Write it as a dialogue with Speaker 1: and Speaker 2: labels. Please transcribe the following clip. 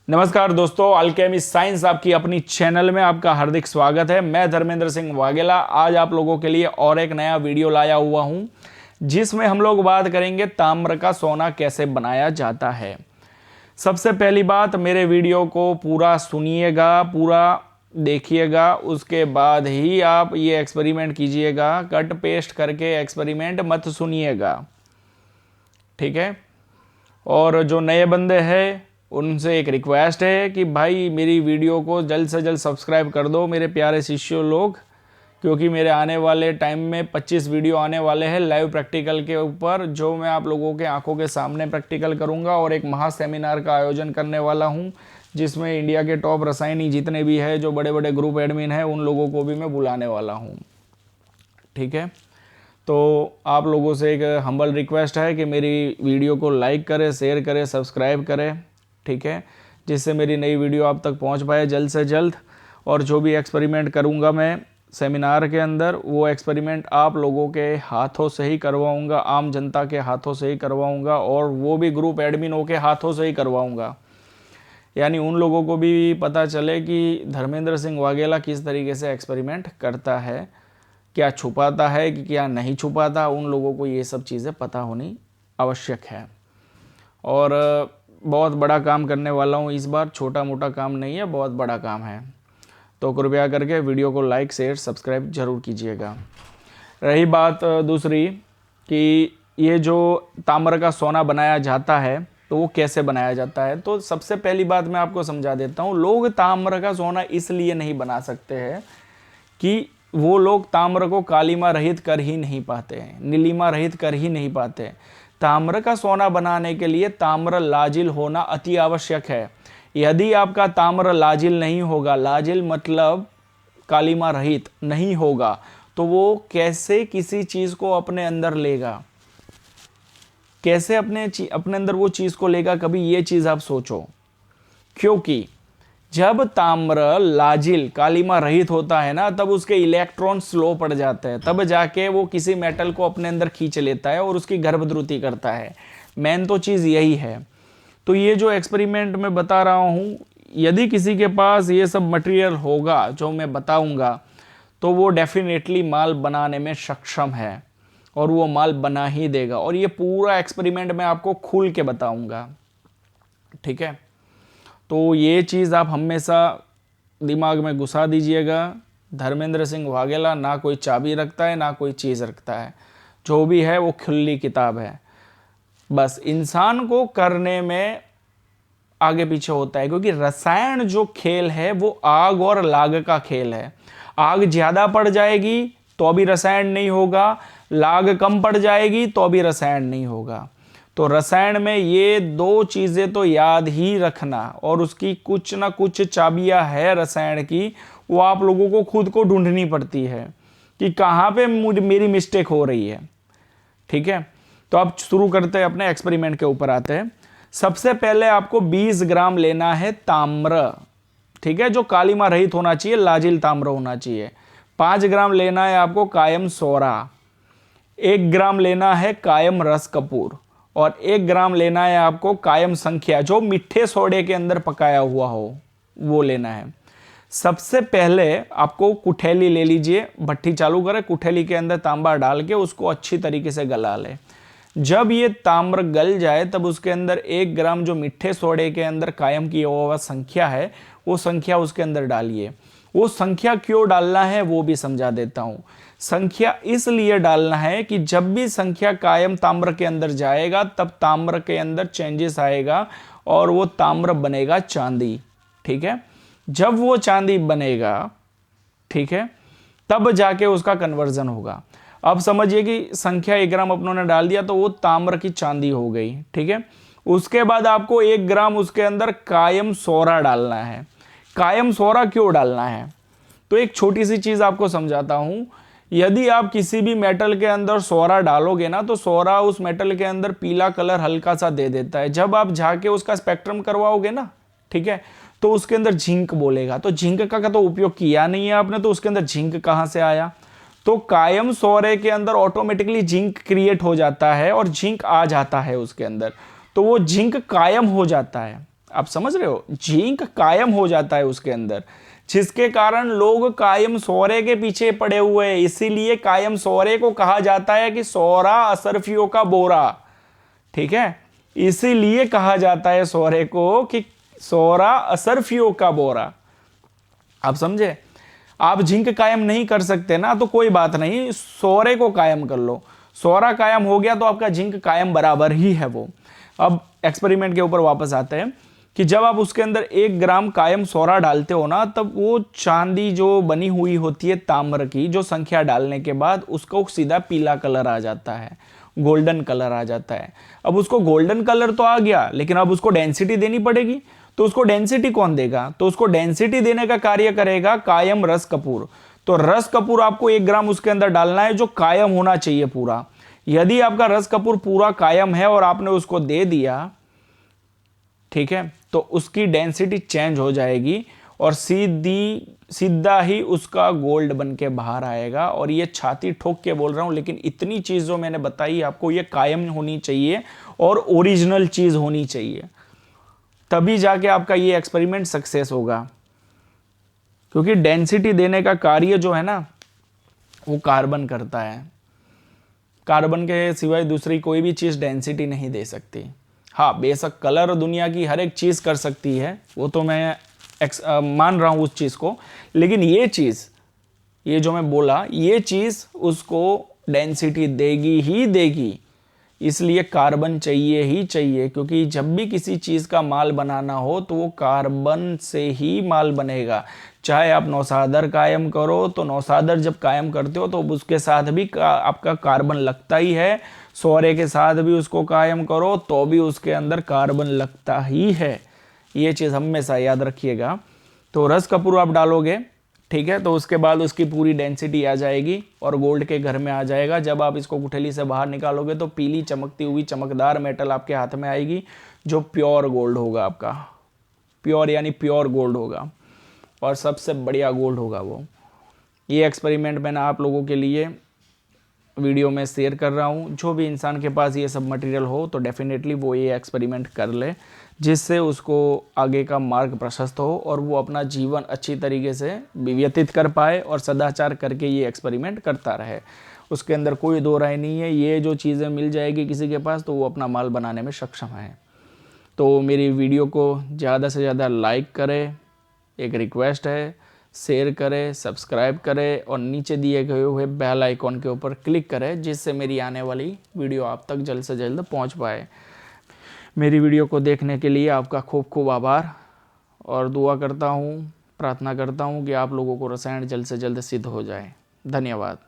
Speaker 1: नमस्कार दोस्तों, Alchemy science आपकी अपनी चैनल में आपका हार्दिक स्वागत है। मैं धर्मेंद्र सिंह वाघेला आज आप लोगों के लिए और एक नया वीडियो लाया हुआ हूं, जिसमें हम लोग बात करेंगे ताम्र का सोना कैसे बनाया जाता है। सबसे पहली बात, मेरे वीडियो को पूरा सुनिएगा, पूरा देखिएगा, उसके बाद ही आप ये एक्सपेरिमेंट कीजिएगा। कट पेस्ट करके एक्सपेरिमेंट मत सुनिएगा, ठीक है। और जो नए बंदे हैं उनसे एक रिक्वेस्ट है कि भाई मेरी वीडियो को जल्द से जल्द सब्सक्राइब कर दो मेरे प्यारे शिष्यों लोग, क्योंकि मेरे आने वाले टाइम में 25 वीडियो आने वाले हैं लाइव प्रैक्टिकल के ऊपर, जो मैं आप लोगों के आंखों के सामने प्रैक्टिकल करूंगा। और एक महा सेमिनार का आयोजन करने वाला हूं, जिसमें इंडिया के टॉप रसायनी जितने भी हैं, जो बड़े बड़े ग्रुप एडमिन हैं, उन लोगों को भी मैं बुलाने वाला हूँ, ठीक है। तो आप लोगों से एक हम्बल रिक्वेस्ट है कि मेरी वीडियो को लाइक करें, शेयर करें, सब्सक्राइब करें, ठीक है, जिससे मेरी नई वीडियो आप तक पहुंच पाए जल्द से जल्द। और जो भी एक्सपेरिमेंट करूंगा मैं सेमिनार के अंदर, वो एक्सपेरिमेंट आप लोगों के हाथों से ही करवाऊंगा, आम जनता के हाथों से ही करवाऊंगा, और वो भी ग्रुप एडमिनों के हाथों से ही करवाऊंगा। यानी उन लोगों को भी पता चले कि धर्मेंद्र सिंह वाघेला किस तरीके से एक्सपेरिमेंट करता है, क्या छुपाता है कि क्या नहीं छुपाता। उन लोगों को ये सब चीज़ें पता होनी आवश्यक है। और बहुत बड़ा काम करने वाला हूँ इस बार, छोटा मोटा काम नहीं है, बहुत बड़ा काम है। तो कृपया करके वीडियो को लाइक शेयर सब्सक्राइब जरूर कीजिएगा। रही बात दूसरी कि ये जो ताम्र का सोना बनाया जाता है, तो वो कैसे बनाया जाता है। तो सबसे पहली बात मैं आपको समझा देता हूँ। लोग ताम्र का सोना इसलिए नहीं बना सकते हैं कि वो लोग ताम्र को कालिमा रहित कर ही नहीं पाते हैं, नीलिमा रहित कर ही नहीं पाते हैं। ताम्र का सोना बनाने के लिए ताम्र लाजिल होना अति आवश्यक है। यदि आपका ताम्र लाजिल नहीं होगा, लाजिल मतलब कालिमा रहित नहीं होगा, तो वो कैसे किसी चीज़ को अपने अंदर लेगा, कैसे अपने अंदर वो चीज़ को लेगा। कभी ये चीज़ आप सोचो, क्योंकि जब ताम्र लाजिल कालिमा रहित होता है ना, तब उसके इलेक्ट्रॉन स्लो पड़ जाते हैं, तब जाके वो किसी मेटल को अपने अंदर खींच लेता है और उसकी गर्भद्रुति करता है। मेन तो चीज़ यही है। तो ये जो एक्सपेरिमेंट मैं बता रहा हूँ, यदि किसी के पास ये सब मटेरियल होगा जो मैं बताऊँगा, तो वो डेफिनेटली माल बनाने में सक्षम है और वो माल बना ही देगा। और ये पूरा एक्सपेरिमेंट मैं आपको खुल के बताऊँगा, ठीक है। तो ये चीज़ आप हमेशा दिमाग में घुसा दीजिएगा। धर्मेंद्र सिंह वाघेला ना कोई चाबी रखता है, ना कोई चीज़ रखता है। जो भी है वो खुली किताब है। बस इंसान को करने में आगे पीछे होता है, क्योंकि रसायन जो खेल है वो आग और लाग का खेल है। आग ज़्यादा पड़ जाएगी तो भी रसायन नहीं होगा, लाग कम पड़ जाएगी तो भी रसायन नहीं होगा। तो रसायन में ये दो चीज़ें तो याद ही रखना, और उसकी कुछ ना कुछ चाबियां है रसायन की, वो आप लोगों को खुद को ढूंढनी पड़ती है कि कहाँ पे मेरी मिस्टेक हो रही है, ठीक है। तो आप शुरू करते हैं, अपने एक्सपेरिमेंट के ऊपर आते हैं। सबसे पहले आपको 20 ग्राम लेना है ताम्र, ठीक है, जो कालिमा रहित होना चाहिए, लाजिल ताम्र होना चाहिए। 5 ग्राम लेना है आपको कायम सोरा, 1 ग्राम लेना है कायम रस कपूर, और 1 ग्राम लेना है आपको कायम संख्या, जो मीठे सोडे के अंदर पकाया हुआ हो, वो लेना है। सबसे पहले आपको कुठेली ले लीजिए, भट्टी चालू करें, कुठेली के अंदर तांबा डाल के उसको अच्छी तरीके से गला ले। जब ये ताम्र गल जाए, तब उसके अंदर 1 ग्राम जो मीठे सोडे के अंदर कायम की हुआ संख्या है, वो संख्या उसके अंदर डालिए। वो संख्या क्यों डालना है वो भी समझा देता हूं। संख्या इसलिए डालना है कि जब भी संख्या कायम ताम्र के अंदर जाएगा, तब ताम्र के अंदर चेंजेस आएगा और वो ताम्र बनेगा चांदी, ठीक है। जब वो चांदी बनेगा, ठीक है, तब जाके उसका कन्वर्जन होगा। अब समझिए कि संख्या 1 ग्राम अपनों ने डाल दिया, तो वो ताम्र की चांदी हो गई, ठीक है। उसके बाद आपको 1 ग्राम उसके अंदर कायम सोरा डालना है। कायम सोरा क्यों डालना है, तो एक छोटी सी चीज आपको समझाता हूं। यदि आप किसी भी मेटल के अंदर सोरा डालोगे ना, तो सोरा उस मेटल के अंदर पीला कलर हल्का सा दे देता है। जब आप जाके उसका स्पेक्ट्रम करवाओगे ना, ठीक है, तो उसके अंदर जिंक बोलेगा। तो जिंक का तो उपयोग किया नहीं है आपने, तो उसके अंदर जिंक कहां से आया। तो कायम सोरे के अंदर ऑटोमेटिकली जिंक क्रिएट हो जाता है और जिंक आ जाता है उसके अंदर, तो वो जिंक कायम हो जाता है, आप समझ रहे हो, जिंक कायम हो जाता है उसके अंदर, जिसके कारण लोग कायम सौरे के पीछे पड़े हुए हैं। इसीलिए कायम सौरे को कहा जाता है कि सौरा असरफियों का बोरा, ठीक है, इसीलिए कहा जाता है सौरे को कि सौरा असरफियों का बोरा। आप समझे। आप जिंक कायम नहीं कर सकते ना, तो कोई बात नहीं, सौरे को कायम कर लो। सौरा कायम हो गया तो आपका जिंक कायम बराबर ही है वो। अब एक्सपेरिमेंट के ऊपर वापस आते हैं कि जब आप उसके अंदर 1 ग्राम कायम सौरा डालते हो ना, तब वो चांदी जो बनी हुई होती है ताम्र की, जो संख्या डालने के बाद उसको सीधा पीला कलर आ जाता है, गोल्डन कलर आ जाता है। अब उसको गोल्डन कलर तो आ गया, लेकिन अब उसको डेंसिटी देनी पड़ेगी। तो उसको डेंसिटी कौन देगा? तो उसको डेंसिटी देने का कार्य करेगा कायम रस कपूर। तो रस कपूर आपको 1 ग्राम उसके अंदर डालना है, जो कायम होना चाहिए पूरा। यदि आपका रस कपूर पूरा कायम है और आपने उसको दे दिया, ठीक है, तो उसकी डेंसिटी चेंज हो जाएगी और सीधा ही उसका गोल्ड बन के बाहर आएगा। और ये छाती ठोक के बोल रहा हूं, लेकिन इतनी चीज जो मैंने बताई आपको, ये कायम होनी चाहिए और ओरिजिनल चीज होनी चाहिए, तभी जाके आपका ये एक्सपेरिमेंट सक्सेस होगा। क्योंकि डेंसिटी देने का कार्य जो है ना, वो कार्बन करता है। कार्बन के सिवाय दूसरी कोई भी चीज डेंसिटी नहीं दे सकती। हाँ, बेशक कलर दुनिया की हर एक चीज कर सकती है, वो तो मैं मान रहा हूं उस चीज को, लेकिन ये चीज, ये जो मैं बोला, ये चीज उसको डेंसिटी देगी ही देगी। इसलिए कार्बन चाहिए ही चाहिए, क्योंकि जब भी किसी चीज का माल बनाना हो तो वो कार्बन से ही माल बनेगा। चाहे आप नौसादर कायम करो, तो नौसादर जब कायम करते हो तो उसके साथ भी आपका कार्बन लगता ही है। सौरे के साथ भी उसको कायम करो तो भी उसके अंदर कार्बन लगता ही है। ये चीज़ हमेशा याद रखिएगा। तो रस कपूर आप डालोगे, ठीक है, तो उसके बाद उसकी पूरी डेंसिटी आ जाएगी और गोल्ड के घर में आ जाएगा। जब आप इसको गुठली से बाहर निकालोगे तो पीली चमकती हुई चमकदार मेटल आपके हाथ में आएगी, जो प्योर गोल्ड होगा आपका। प्योर यानी प्योर गोल्ड होगा, और सबसे बढ़िया गोल्ड होगा वो। ये एक्सपेरिमेंट मैंने आप लोगों के लिए वीडियो में शेयर कर रहा हूँ। जो भी इंसान के पास ये सब मटेरियल हो तो डेफिनेटली वो ये एक्सपेरिमेंट कर ले, जिससे उसको आगे का मार्ग प्रशस्त हो और वो अपना जीवन अच्छी तरीके से व्यतीत कर पाए और सदाचार करके ये एक्सपेरिमेंट करता रहे। उसके अंदर कोई दो राय नहीं है। ये जो चीज़ें मिल जाएगी किसी के पास तो वो अपना माल बनाने में सक्षम है। तो मेरी वीडियो को ज़्यादा से ज़्यादा लाइक करें, एक रिक्वेस्ट है, शेयर करें, सब्सक्राइब करें और नीचे दिए गए हुए बेल आइकॉन के ऊपर क्लिक करें, जिससे मेरी आने वाली वीडियो आप तक जल्द से जल्द पहुंच पाए। मेरी वीडियो को देखने के लिए आपका खूब खूब आभार, और दुआ करता हूं, प्रार्थना करता हूं कि आप लोगों को रसायन जल्द से जल्द सिद्ध हो जाए। धन्यवाद।